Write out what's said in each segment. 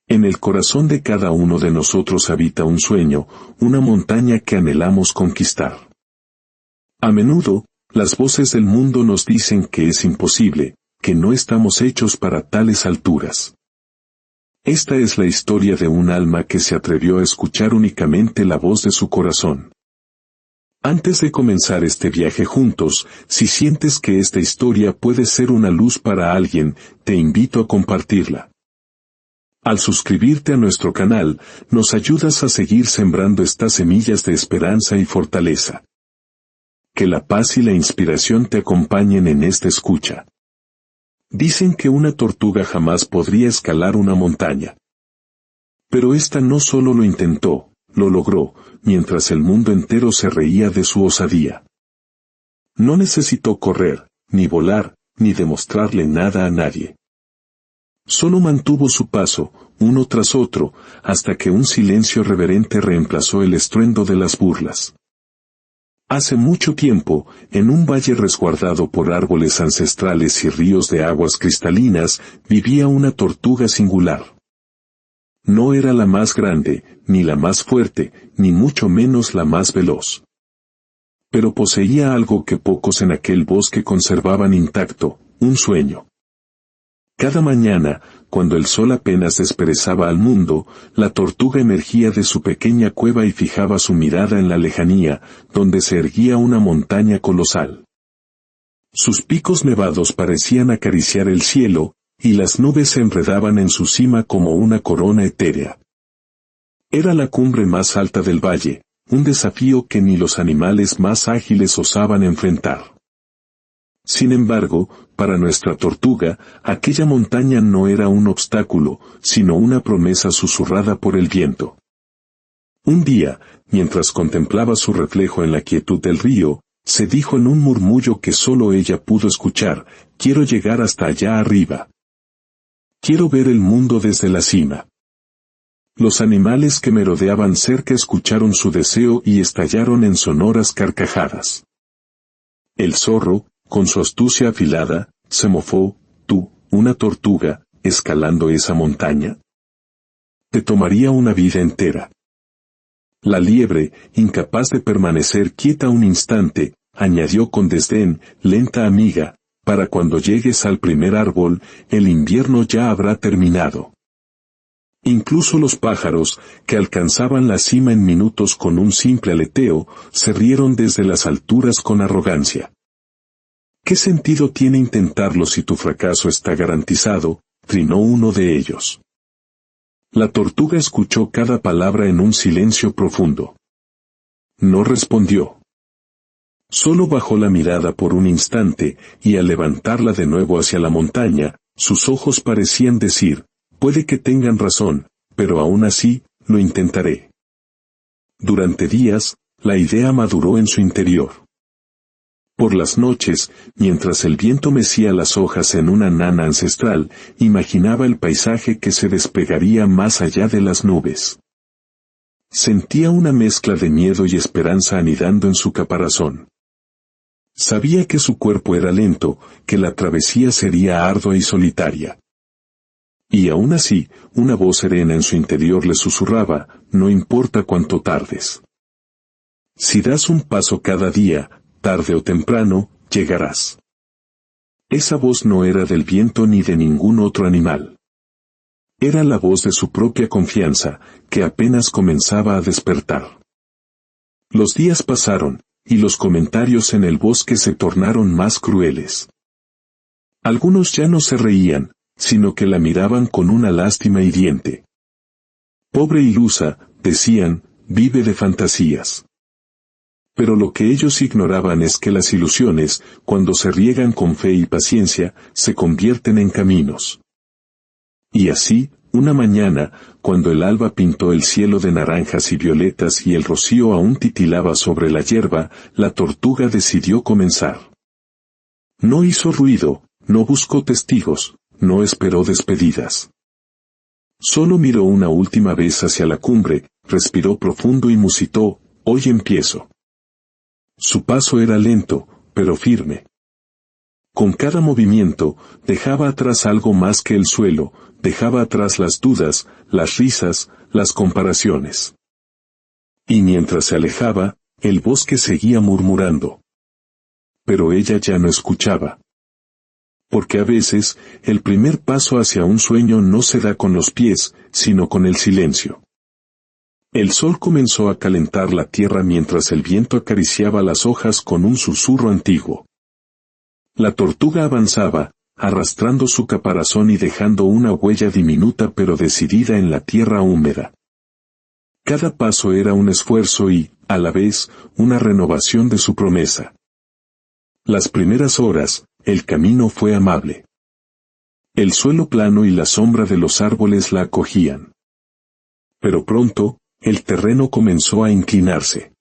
En el corazón de cada uno de nosotros habita un sueño, una montaña que anhelamos conquistar. A menudo, las voces del mundo nos dicen que es imposible, que no estamos hechos para tales alturas. Esta es la historia de un alma que se atrevió a escuchar únicamente la voz de su corazón. Antes de comenzar este viaje juntos, si sientes que esta historia puede ser una luz para alguien, te invito a compartirla. Al suscribirte a nuestro canal, nos ayudas a seguir sembrando estas semillas de esperanza y fortaleza. Que la paz y la inspiración te acompañen en esta escucha. Dicen que una tortuga jamás podría escalar una montaña. Pero esta no solo lo intentó, lo logró, mientras el mundo entero se reía de su osadía. No necesitó correr, ni volar, ni demostrarle nada a nadie. Solo mantuvo su paso, uno tras otro, hasta que un silencio reverente reemplazó el estruendo de las burlas. Hace mucho tiempo, en un valle resguardado por árboles ancestrales y ríos de aguas cristalinas, vivía una tortuga singular. No era la más grande, ni la más fuerte, ni mucho menos la más veloz. Pero poseía algo que pocos en aquel bosque conservaban intacto, un sueño. Cada mañana, cuando el sol apenas desperezaba al mundo, la tortuga emergía de su pequeña cueva y fijaba su mirada en la lejanía, donde se erguía una montaña colosal. Sus picos nevados parecían acariciar el cielo, y las nubes se enredaban en su cima como una corona etérea. Era la cumbre más alta del valle, un desafío que ni los animales más ágiles osaban enfrentar. Sin embargo, para nuestra tortuga, aquella montaña no era un obstáculo, sino una promesa susurrada por el viento. Un día, mientras contemplaba su reflejo en la quietud del río, se dijo en un murmullo que solo ella pudo escuchar: quiero llegar hasta allá arriba. Quiero ver el mundo desde la cima. Los animales que me rodeaban cerca escucharon su deseo y estallaron en sonoras carcajadas. El zorro, con su astucia afilada, se mofó: tú, una tortuga, escalando esa montaña. Te tomaría una vida entera. La liebre, incapaz de permanecer quieta un instante, añadió con desdén: lenta amiga, para cuando llegues al primer árbol, el invierno ya habrá terminado. Incluso los pájaros, que alcanzaban la cima en minutos con un simple aleteo, se rieron desde las alturas con arrogancia. ¿Qué sentido tiene intentarlo si tu fracaso está garantizado?, trinó uno de ellos. La tortuga escuchó cada palabra en un silencio profundo. No respondió. Solo bajó la mirada por un instante, y al levantarla de nuevo hacia la montaña, sus ojos parecían decir: puede que tengan razón, pero aún así, lo intentaré. Durante días, la idea maduró en su interior. Por las noches, mientras el viento mecía las hojas en una nana ancestral, imaginaba el paisaje que se desplegaría más allá de las nubes. Sentía una mezcla de miedo y esperanza anidando en su caparazón. Sabía que su cuerpo era lento, que la travesía sería ardua y solitaria. Y aún así, una voz serena en su interior le susurraba: no importa cuánto tardes. Si das un paso cada día, tarde o temprano, llegarás. Esa voz no era del viento ni de ningún otro animal. Era la voz de su propia confianza, que apenas comenzaba a despertar. Los días pasaron, y los comentarios en el bosque se tornaron más crueles. Algunos ya no se reían, sino que la miraban con una lástima hiriente. Pobre ilusa, decían, vive de fantasías. Pero lo que ellos ignoraban es que las ilusiones, cuando se riegan con fe y paciencia, se convierten en caminos. Y así, una mañana, cuando el alba pintó el cielo de naranjas y violetas y el rocío aún titilaba sobre la hierba, la tortuga decidió comenzar. No hizo ruido, no buscó testigos, no esperó despedidas. Solo miró una última vez hacia la cumbre, respiró profundo y musitó: hoy empiezo. Su paso era lento, pero firme. Con cada movimiento, dejaba atrás algo más que el suelo, dejaba atrás las dudas, las risas, las comparaciones. Y mientras se alejaba, el bosque seguía murmurando. Pero ella ya no escuchaba. Porque a veces, el primer paso hacia un sueño no se da con los pies, sino con el silencio. El sol comenzó a calentar la tierra mientras el viento acariciaba las hojas con un susurro antiguo. La tortuga avanzaba, arrastrando su caparazón y dejando una huella diminuta pero decidida en la tierra húmeda. Cada paso era un esfuerzo y, a la vez, una renovación de su promesa. Las primeras horas, el camino fue amable. El suelo plano y la sombra de los árboles la acogían. Pero pronto, el terreno comenzó a inclinarse.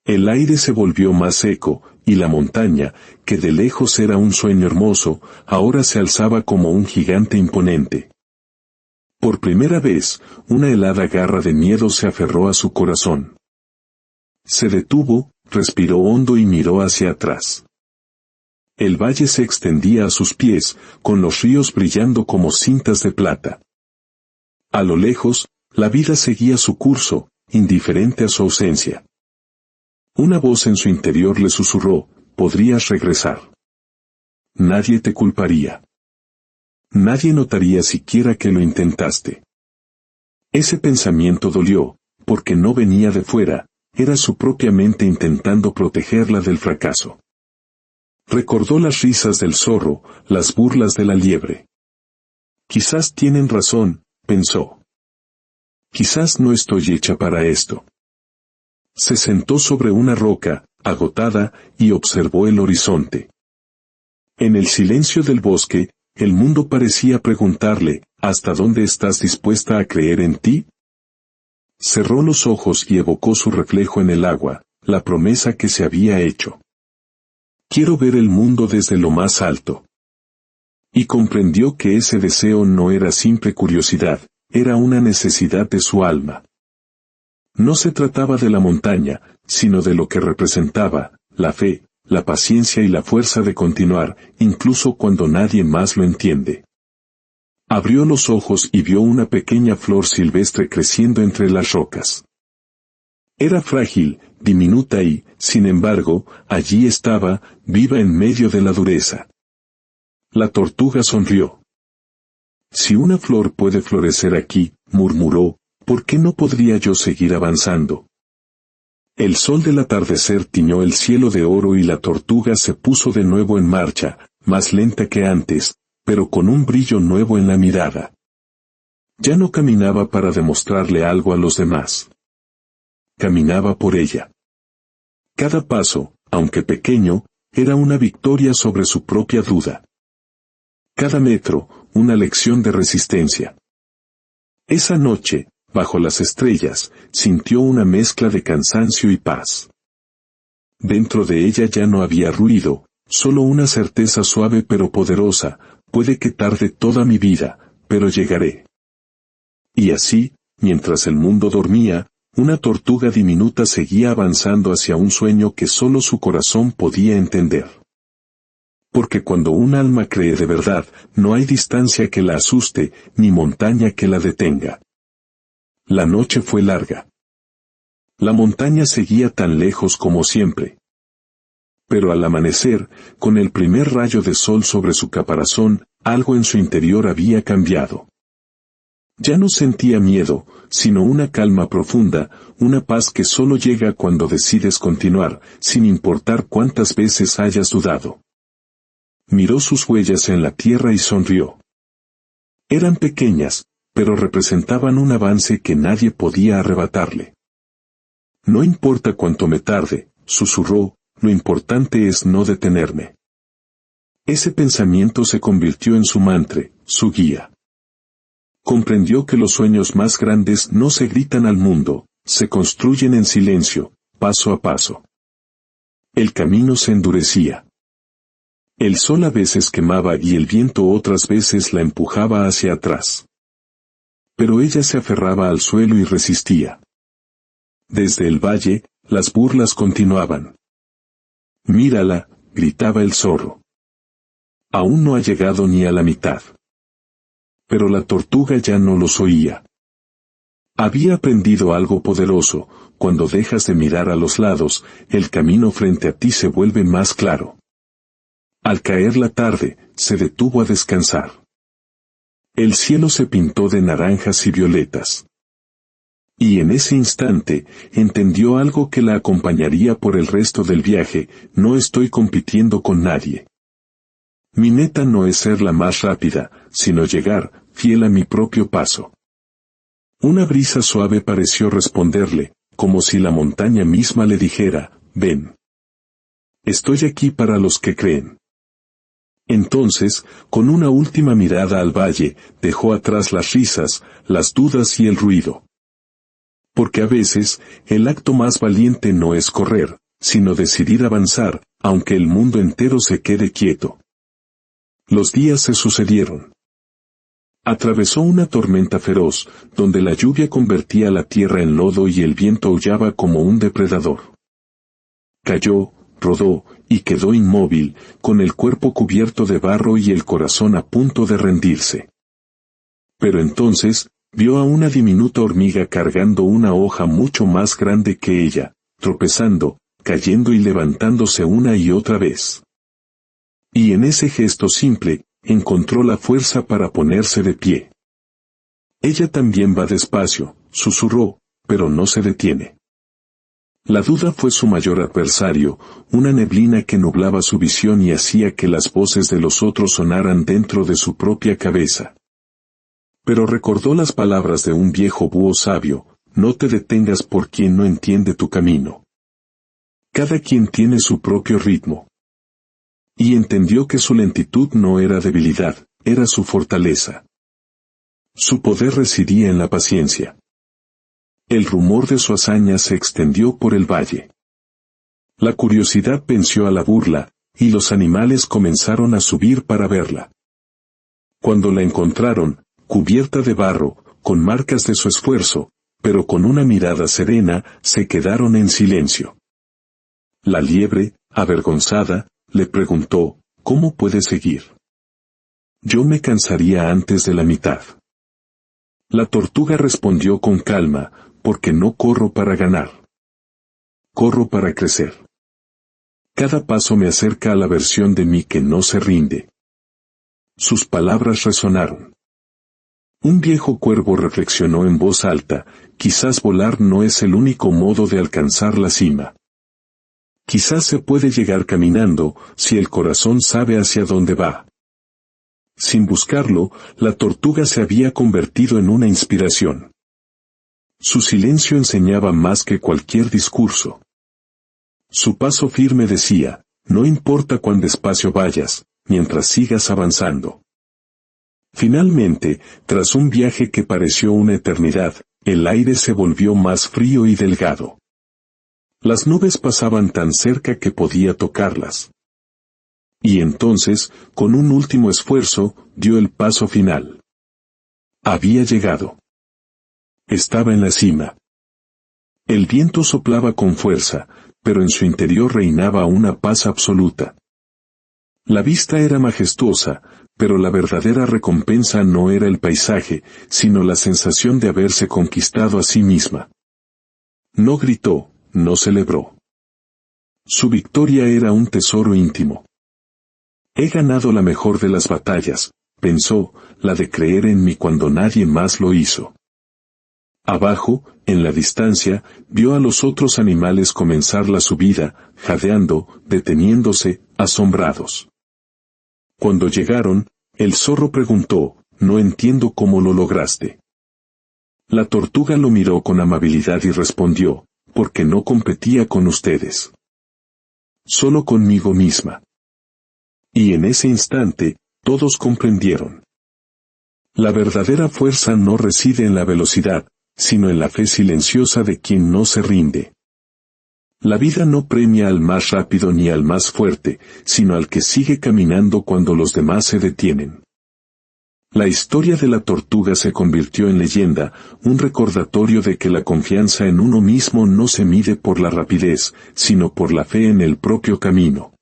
El aire se volvió más seco, y la montaña, que de lejos era un sueño hermoso, ahora se alzaba como un gigante imponente. Por primera vez, una helada garra de miedo se aferró a su corazón. Se detuvo, respiró hondo y miró hacia atrás. El valle se extendía a sus pies, con los ríos brillando como cintas de plata. A lo lejos, la vida seguía su curso, indiferente a su ausencia. Una voz en su interior le susurró: podrías regresar. Nadie te culparía. Nadie notaría siquiera que lo intentaste. Ese pensamiento dolió, porque no venía de fuera, era su propia mente intentando protegerla del fracaso. Recordó las risas del zorro, las burlas de la liebre. Quizás tienen razón, pensó. Quizás no estoy hecha para esto. Se sentó sobre una roca, agotada, y observó el horizonte. En el silencio del bosque, el mundo parecía preguntarle: ¿hasta dónde estás dispuesta a creer en ti? Cerró los ojos y evocó su reflejo en el agua, la promesa que se había hecho. Quiero ver el mundo desde lo más alto. Y comprendió que ese deseo no era simple curiosidad, era una necesidad de su alma. No se trataba de la montaña, sino de lo que representaba: la fe, la paciencia y la fuerza de continuar, incluso cuando nadie más lo entiende. Abrió los ojos y vio una pequeña flor silvestre creciendo entre las rocas. Era frágil, diminuta y, sin embargo, allí estaba, viva en medio de la dureza. La tortuga sonrió. Si una flor puede florecer aquí, murmuró, ¿por qué no podría yo seguir avanzando? El sol del atardecer tiñó el cielo de oro y la tortuga se puso de nuevo en marcha, más lenta que antes, pero con un brillo nuevo en la mirada. Ya no caminaba para demostrarle algo a los demás. Caminaba por ella. Cada paso, aunque pequeño, era una victoria sobre su propia duda. Cada metro, una lección de resistencia. Esa noche, bajo las estrellas, sintió una mezcla de cansancio y paz. Dentro de ella ya no había ruido, solo una certeza suave pero poderosa: puede que tarde toda mi vida, pero llegaré. Y así, mientras el mundo dormía, una tortuga diminuta seguía avanzando hacia un sueño que solo su corazón podía entender. Porque cuando un alma cree de verdad, no hay distancia que la asuste, ni montaña que la detenga. La noche fue larga. La montaña seguía tan lejos como siempre. Pero al amanecer, con el primer rayo de sol sobre su caparazón, algo en su interior había cambiado. Ya no sentía miedo, sino una calma profunda, una paz que solo llega cuando decides continuar, sin importar cuántas veces hayas dudado. Miró sus huellas en la tierra y sonrió. Eran pequeñas, pero representaban un avance que nadie podía arrebatarle. No importa cuánto me tarde, susurró, lo importante es no detenerme. Ese pensamiento se convirtió en su mantra, su guía. Comprendió que los sueños más grandes no se gritan al mundo, se construyen en silencio, paso a paso. El camino se endurecía. El sol a veces quemaba y el viento otras veces la empujaba hacia atrás. Pero ella se aferraba al suelo y resistía. Desde el valle, las burlas continuaban. «Mírala», gritaba el zorro. Aún no ha llegado ni a la mitad. Pero la tortuga ya no los oía. Había aprendido algo poderoso: cuando dejas de mirar a los lados, el camino frente a ti se vuelve más claro. Al caer la tarde, se detuvo a descansar. El cielo se pintó de naranjas y violetas. Y en ese instante, entendió algo que la acompañaría por el resto del viaje: no estoy compitiendo con nadie. Mi meta no es ser la más rápida, sino llegar, fiel a mi propio paso. Una brisa suave pareció responderle, como si la montaña misma le dijera: ven. Estoy aquí para los que creen. Entonces, con una última mirada al valle, dejó atrás las risas, las dudas y el ruido. Porque a veces, el acto más valiente no es correr, sino decidir avanzar, aunque el mundo entero se quede quieto. Los días se sucedieron. Atravesó una tormenta feroz, donde la lluvia convertía la tierra en lodo y el viento aullaba como un depredador. Cayó, rodó, y quedó inmóvil, con el cuerpo cubierto de barro y el corazón a punto de rendirse. Pero entonces, vio a una diminuta hormiga cargando una hoja mucho más grande que ella, tropezando, cayendo y levantándose una y otra vez. Y en ese gesto simple, encontró la fuerza para ponerse de pie. Ella también va despacio, susurró, pero no se detiene. La duda fue su mayor adversario, una neblina que nublaba su visión y hacía que las voces de los otros sonaran dentro de su propia cabeza. Pero recordó las palabras de un viejo búho sabio: no te detengas por quien no entiende tu camino. Cada quien tiene su propio ritmo. Y entendió que su lentitud no era debilidad, era su fortaleza. Su poder residía en la paciencia. El rumor de su hazaña se extendió por el valle. La curiosidad venció a la burla, y los animales comenzaron a subir para verla. Cuando la encontraron, cubierta de barro, con marcas de su esfuerzo, pero con una mirada serena, se quedaron en silencio. La liebre, avergonzada, le preguntó: ¿cómo puede seguir? Yo me cansaría antes de la mitad. La tortuga respondió con calma: porque no corro para ganar. Corro para crecer. Cada paso me acerca a la versión de mí que no se rinde. Sus palabras resonaron. Un viejo cuervo reflexionó en voz alta: quizás volar no es el único modo de alcanzar la cima. Quizás se puede llegar caminando, si el corazón sabe hacia dónde va. Sin buscarlo, la tortuga se había convertido en una inspiración. Su silencio enseñaba más que cualquier discurso. Su paso firme decía: no importa cuán despacio vayas, mientras sigas avanzando. Finalmente, tras un viaje que pareció una eternidad, el aire se volvió más frío y delgado. Las nubes pasaban tan cerca que podía tocarlas. Y entonces, con un último esfuerzo, dio el paso final. Había llegado. Estaba en la cima. El viento soplaba con fuerza, pero en su interior reinaba una paz absoluta. La vista era majestuosa, pero la verdadera recompensa no era el paisaje, sino la sensación de haberse conquistado a sí misma. No gritó, no celebró. Su victoria era un tesoro íntimo. He ganado la mejor de las batallas, pensó, la de creer en mí cuando nadie más lo hizo. Abajo, en la distancia, vio a los otros animales comenzar la subida, jadeando, deteniéndose, asombrados. Cuando llegaron, el zorro preguntó: no entiendo cómo lo lograste. La tortuga lo miró con amabilidad y respondió: porque no competía con ustedes. Solo conmigo misma. Y en ese instante, todos comprendieron. La verdadera fuerza no reside en la velocidad, sino en la fe silenciosa de quien no se rinde. La vida no premia al más rápido ni al más fuerte, sino al que sigue caminando cuando los demás se detienen. La historia de la tortuga se convirtió en leyenda, un recordatorio de que la confianza en uno mismo no se mide por la rapidez, sino por la fe en el propio camino.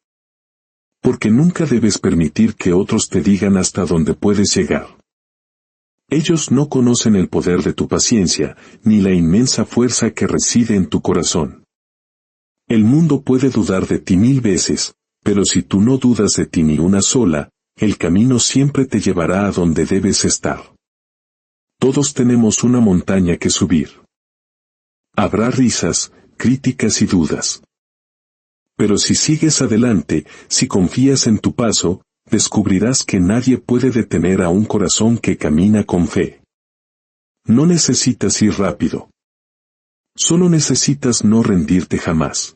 Porque nunca debes permitir que otros te digan hasta dónde puedes llegar. Ellos no conocen el poder de tu paciencia, ni la inmensa fuerza que reside en tu corazón. El mundo puede dudar de ti 1000 veces, pero si tú no dudas de ti ni una sola, el camino siempre te llevará a donde debes estar. Todos tenemos una montaña que subir. Habrá risas, críticas y dudas. Pero si sigues adelante, si confías en tu paso, descubrirás que nadie puede detener a un corazón que camina con fe. No necesitas ir rápido. Solo necesitas no rendirte jamás.